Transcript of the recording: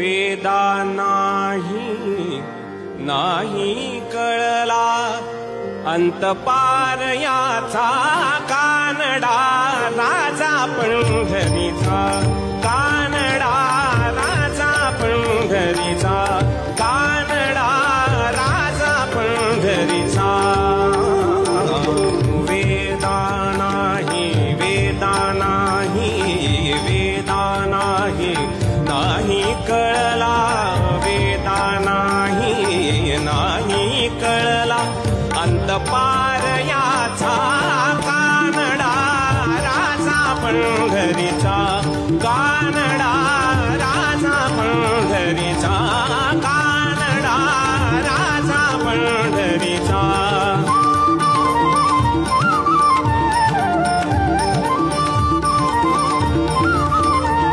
वेदा नाही कळला अंतपार याचा कानडा राजा पंढरीचा कानडा राजा पंढरीचा कानडा राजा पंढरीचा वेदा नाही कळला वेदा नाही कळला अंतपार याचा कानडा राजा पंढरीचा